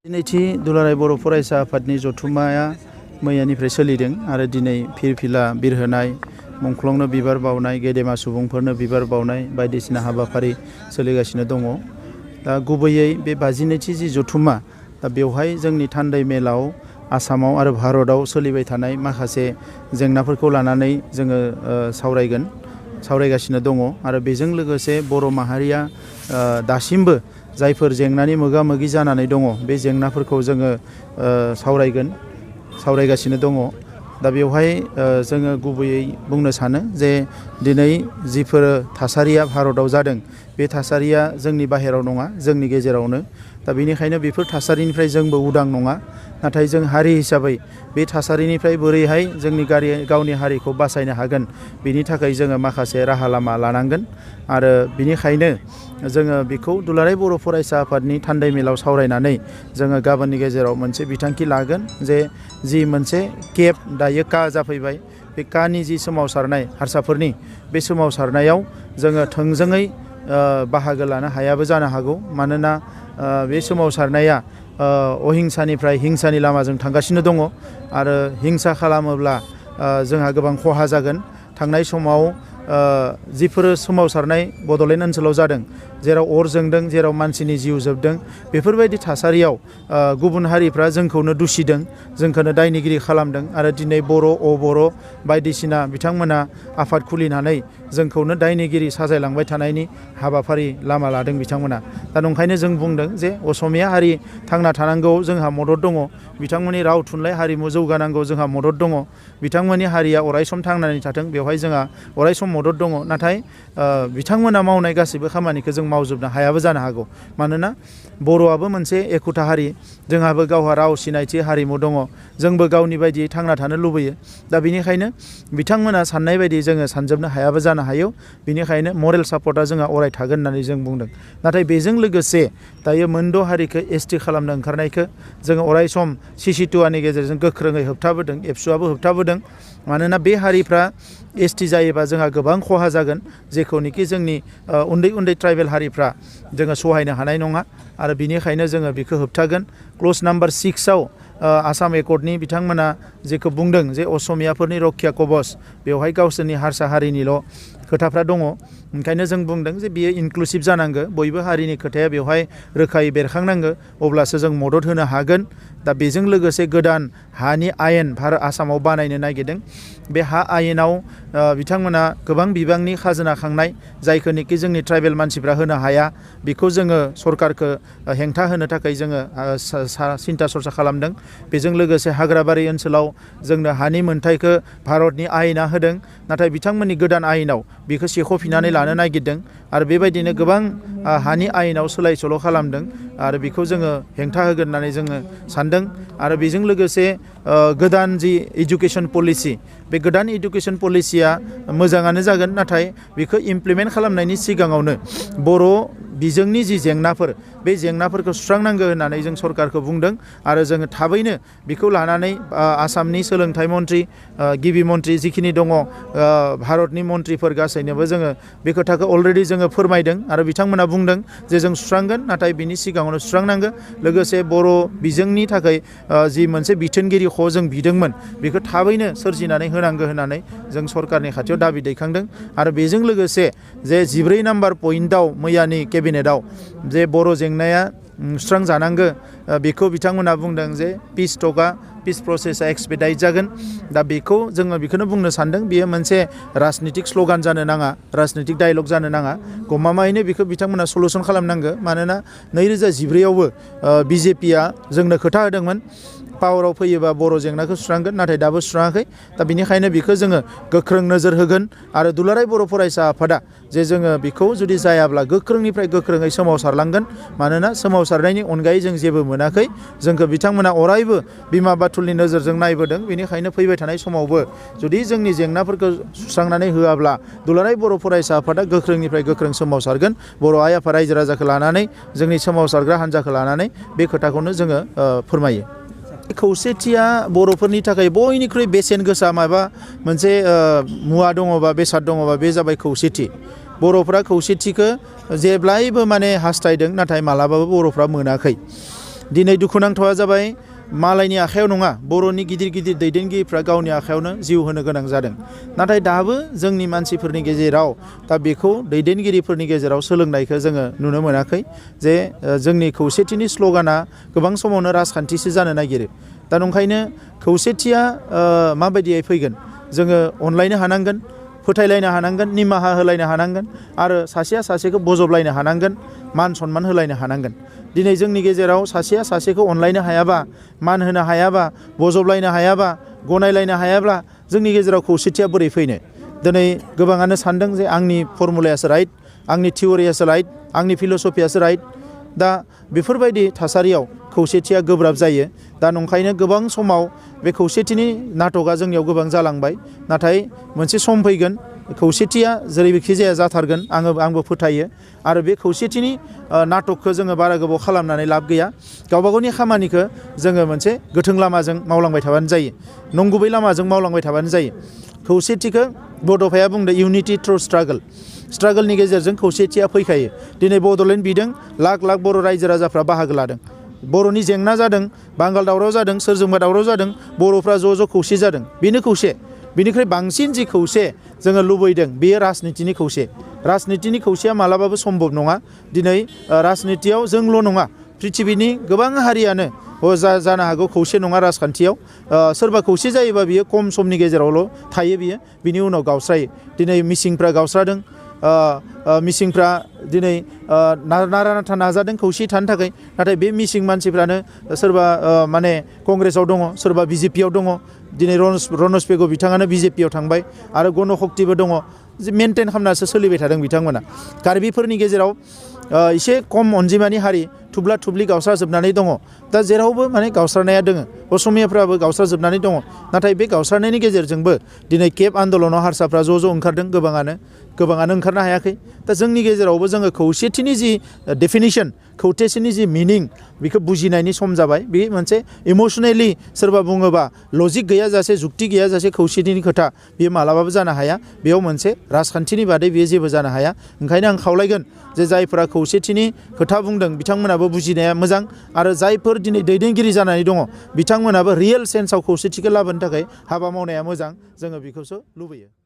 दिनैथि दुलाराय बर' फरायसा आफादनि जथुम्माया मैयानिफ्राय सोलिदों आरो दिनै फिरफिला बिरहोनाय मुंख्लंनो बिबार बावनाय गेदेमा सुबुंफोरनो बिबार बावनाय बायदिसिना हाबाफारि सोलिगासिनो दङ। दा गुबैयै बे 52थि जि जथुम्मा दा बेवहाय जोंनि थान्दै मेलाव आसामाव आरो भारतआव सोलिबाय थानाय माखासे जेंनाफोरखौ लानानै जोङो सावरायगासिनो दङ आरो बेजों लोगोसे बर' माहारिया दासिमबो जायफोर जेंनानि मोगा मोगि जानानै दङ बे जेंनाफोरखौ जोङो सावरायगासिनो दङ। दा बेवहाय जोङो गुबैयै बुंनो सानो जे दिनै जिफोर थासारिया भारतआव जादों बे थासारिया जोंनि बाहेराव नङा, जोंनि गेजेरावनो। दा बेनिखायनो बेफोर थासारिनिफ्राय जोंबो उदां नङा, नाथाय जों हारि हिसाबै बे थासारिनिफ्राय बोरैहाय जोंनि गावनि हारिखौ बासायनो हागोन बेनि थाखाय जोङो माखासे राहा लामा लानांगोन आरो बेनिखायनो जोङो बेखौ दुलाराय बर' फरायसा आफादनि थान्दै मेलाव सावरायनानै जोङो गाबोननि गेजेराव मोनसे बिथांखि लागोन जे जि मोनसे केब दायो का जाफैबाय, बे कानि जि सोमावसारनाय हारसाफोरनि बे सोमावसारनायाव जोङो थोंजोङै बाहागो लानो हायाबो जानो हागौ। मानोना बे सोमावसारनाया अहिंसानिफ्राय हिंसानि लामाजों थांगासिनो दङ आरो हिंसा खालामोब्ला जोंहा गोबां खहा जागोन। थांनाय समाव जिफोर सोमावसारनाय बड'लेण्ड ओनसोलाव जादों, जेराव अर जोंदों, जेराव मानसिनि जिउ जोबदों, बेफोरबायदि थासारियाव गुबुन हारिफ्रा जोंखौनो दुसिदों, जोंखौनो दायनिगिरि खालामदों आरो दिनै बर' अबर' बायदिसिना बिथांमोना आफाद खुलिनानै जोंखौनो दायनिगिरि साजायलांबाय थानायनि हाबाफारि लामा लादों बिथांमोना। दा नंखायनो जों बुंदों जे असमिया हारि थांना थानांगौ जोंहा मदद दङ, बिथांमोननि राव थुनलाइ हारिमु जौगानांगौ जोंहा मदद दङ, बिथांमोननि हारिया अरायसम थांनानै थाथों बेवहाय जोंहा अरायसम मदद दङ। नाथाय बिथांमोना मावनाय गासैबो खामानिखौ जों मावजोबनो हायाबो जानो हागौ। मानोना बर'आबो मोनसे एखुथा हारि, जोंहाबो गावहा राव सिनायथि हारिमु दङ, जोंबो गावनि बायदियै थांना थानो लुबैयो। दा बेनिखायनो बिथांमोना साननाय बायदि जोङो सानजोबनो हायाबो जानो हायो। बेनिखायनो मरेल सापर्टआ जोंहा अराय थागोन होननानै जों बुंदों। नाथाय बेजों लोगोसे दायो मोनद' हारिखौ एसटि खालामनो ओंखारनायखौ जोङो अरायसम सिसिटुवानि गेजेरजों गोख्रोङै होबथाबोदों, एबसुआबो होबथाबोदों। मानोना बे हारिफ्रा एसटि जायोबा जोंहा गोबां खहा जागोन, जेखौनोखि जोंनि उन्दै उन्दै ट्राइबेल हारिफ्रा जोङो सहायनो हानाय नङा आरो बिनिखायनो जोङो बेखौ होबथागोन। क्ल'ज नाम्बार 6आव आसाम एकर्डनि बिथांमोना जेखौ बुंदों जे असमियाफोरनि रक्षा कवच, बेवहाय गावसोरनि हारसा हारिनिल' खोथाफ्रा दङ। ओंखायनो जों बुंदों जे बियो इनक्लुसिभ जानांगौ, बयबो हारिनि खोथाया बेवहाय रोखायै बेरखांनांगौ, अब्लासो जों मदद होनो हागोन। दा बेजों लोगोसे गोदान हानि आयेन भारत आसामाव बानायनो नागिरदों। बे हा आयेनाव बिथांमोना गोबां बिबांनि खाजोना खांनाय, जायखौनोखि जोंनि ट्राइबेल मानसिफ्रा होनो हाया, बेखौ जोङो सरकारखौ हेंथा होनो थाखाय जोङो सिन्था सरसा खालामदों। बेजों लोगोसे हाग्राबारि ओनसोलाव जोंनो हानि मोनथायखौ भारतनि आयेना होदों, नाथाय बिथांमोननि गोदान आयेनाव बेखौ सेख'फिननानै लानो नागिरदों आरो बेबायदिनो गोबां हानि आयेनाव सोलाय सोल' खालामदों आरो बेखौ जोङो हेंथा होगोन होननानै जोङो सानदों। आरो बेजों लोगोसे गोदान जि इडुकेसन पलिसि, बे गोदान इडुकेसन पलिसिया मोजाङानो जागोन, नाथाय बेखौ इमप्लिमेन्ट खालामनायनि सिगाङावनो बर' बिजोंनि जि जेंनाफोर, बे जेंनाफोरखौ सुस्रांनांगौ होननानै जों सरकारखौ बुंदों आरो जोङो थाबैनो बेखौ लानानै आसामनि सोलोंथाइ मन्त्रि, गिबि मन्त्रि जिखिनि दङ, भारतनि मन्त्रिफोर गासैनोबो जोङो बे खोथाखौ अलरेडि जोङो फोरमायदों आरो बिथांमोना बुंदों जे जों सुस्रांगोन, नाथाय बिनि सिगाङावनो सुस्रांनांगौ। लोगोसे बर' बिजोंनि थाखाय जि मोनसे बिथोनगिरि जों बिदोंमोन, बेखौ थाबैनो सोरजिनानै होनांगौ होननानै जों सरकारनि खाथियाव दाबि दैखांदों। आरो बेजों लोगोसे जे 14 नाम्बार पइन्टआव मैयानि केबिनेटआव जे बर' जेंनाया सुस्रांजानांगौ, बेखौ बिथांमोना बुंदों जे पिस प्रसेसा एक्सपेडाइट जागोन। दा बेखौ जोङो बेखौनो बुंनो सानदों, बेयो मोनसे राजनितिक स्ल'गान जानो नाङा, राजनितिक डायलग जानो नाङा, गमामायैनो बेखौ बिथांमोना सलुसन खालामनांगौ। मानोना 2014आवबो बिजेपिया जोंनो खोथा होदोंमोन पावाराव फैयोबा बर' जेंनाखौ सुस्रांगोन, नाथाय दाबो सुस्राङाखै। दा बेनिखायनो बेखौ जोङो गोख्रों नोजोर होगोन आरो दुलाराय बर' फरायसा आफादा जे जोङो बेखौ जुदि जायाब्ला गोख्रोंनिफ्राय गोख्रोङै सोमावसारलांगोन। मानोना सोमावसारनायनि अनगायै जों जेबो मोनाखै, जोंखौ बिथांमोना अरायबो बिमा बाथुलनि नोजोरजों नायबोदों। बेनिखायनो फैबाय थानाय समावबो जुदि जोंनि जेंनाफोरखौ सुस्रांनानै होआब्ला दुलाराय बर' फरायसा आफादा गोख्रोंनिफ्राय गोख्रों सोमावसारगोन। बर' आइ आफा रायजो राजाखौ लानानै, जोंनि सोमावसारग्रा हान्जाखौ लानानै बे खोथाखौनो जोङो फोरमायो। खौसेथिया बर'फोरनि थाखाय बयनिख्रुइ बेसेन गोसा माबा मोनसे मुवा दङबा, बेसाद दङबा, बे जाबाय खौसेथि। बर'फ्रा खौसेथिखौ जेब्लायबो हास्थायदों, नाथाय मालाबाबो बर'फ्रा मोनाखै। दिनै दुखुनांथावा जाबाय मालायनि आखायाव नङा बर'नि गिदिर गिदिर दैदेनगिरिफ्रा गावनि आखायावनो जिउ होनो गोनां जादों नाथाय दाबो जोंनि मानसिफोरनि गेजेराव दा बेखौ दैदेनगिरिफोरनि गेजेराव सोलोंनायखौ जोङो नुनो मोनाखै जे जोंनि खौसेथिनि स्ल'गाना गोबां समावनो राजखान्थिसो जानो नागिरो दा नंखायनो खौसेथिया माबायदियै फैगोन जोङो अनलायनो हानांगोन फोथायलायनो हानांगोन निमाहा होलायनो हानांगोन आरो सासेया सासेखौ बजबलायनो हानांगोन मान सनमान होलायनो हानांगोन दिनै जोंनि गेजेराव सासेया सासेखौ अनलायनो हायाबा मान होनो हायाबा बजबलायनो हायाबा गनायलायनो हायाब्ला जोंनि गेजेराव खौसेथिया बोरै फैनो दिनै गोबाङानो सानदों जे आंनि फर्मुलायासो राइट आंनि थियरियासो राइट आंनि फिल'सफियासो राइट दा बेफोरबायदि थासारियाव खौसेथिया गोब्राब जायो दा नंखायनो गोबां समाव बे खौसेथिनि नाटकआ जोंनियाव गोबां जालांबाय नाथाय मोनसे सम फैगोन खौसेथिया जेरैखि जाया जाथारगोन आंबो फोथायो आरो बे खौसेथिनि नाटकखौ जोङो बारा गोबाव खालामनानै लाब गैया गावबा गावनि खामानिखौ जोङो मोनसे गोथों लामाजों मावलांबाय थाबानो जायो नंगुबै लामाजों मावलांबाय थाबानो जायो खौसेथिखौ बड'फाया बुंदों इउनिटि थ्रु स्ट्रागोलनि गेजेरजों खौसेथिया फैखायो दिनै बड'लेण्ड बिदों लाख लाख बर' रायजो राजाफ्रा बाहागो लादों बर'नि जेंना जादों बांगाल दावराव जादों सोरजोंबा दावराव जादों बर'फ्रा ज' खौसे जादों बेनो खौसे बिनिख्रुइ बांसिन जि खौसे जोङो लुबैदों बेयो राजनितिनि खौसेया मालाबाबो सम्भब नङा दिनै राजनितियाव जोंल' नङा पृथिबिनि गोबां हारियानो जानो हागौ खौसे नङा राजखान्थियाव सोरबा खौसे जायोबा बियो खम समनि गेजेरावल' थायो बिनि उनाव गावस्रायो दिनै मिसिंफ्रा गावस्रादों मिसिंफ्रा दिनै नारा नाथा नाजादों खौसे थानो थाखाय नाथाय बे मिसिं मानसिफ्रानो सोरबा माने कंग्रेसाव दङ सोरबा बिजेपियाव दङ दिनै रनज पेगु बिथाङानो बिजेपियाव थांबाय आरो गण शक्तिबो दङ मेनटेन खालामनासो सोलिबाय थादों बिथांमोना कार्बिफोरनि गेजेराव एसे खम अनजिमानि हारि थुब्ला थुब्लि गावस्राजोबनानै दङ दा जेरावबो माने गावस्रानाया दङ असमियाफ्राबो गावस्राजोबनानै दङ नाथाय बे गावस्रानायनि गेजेरजोंबो दिनै केब आन्दलनाव हारसाफ्रा ज' ओंखारदों गोबाङानो ओंखारनो हायाखै दा जोंनि गेजेरावबो जोङो खौसेथिनि जि डेफिनिसन खौसेथिनि जि मिनिं बेखौ बुजिनायनि सम जाबाय बे मोनसे इमोसनेलि सोरबा बुङोबा लजिक गैयाजासे जुक्ति गैयाजासे खौसेथिनि खोथा बेयो मालाबाबो जानो हाया बेयाव मोनसे राजखान्थिनि बादै बेयो जेबो जानो हाया ओंखायनो आं खावलायगोन जे जायफोरा खौसेथिनि खोथा बुंदों बिथांमोनाबो बुजिनाया मोजां आरो जायफोर दिनै दैदेनगिरि जानानै दङ बिथांमोनाबो रियेल सेन्सआव खौसेथिखौ लाबोनो थाखाय हाबा मावनाया मोजां जोङो बेखौसो लुबैयो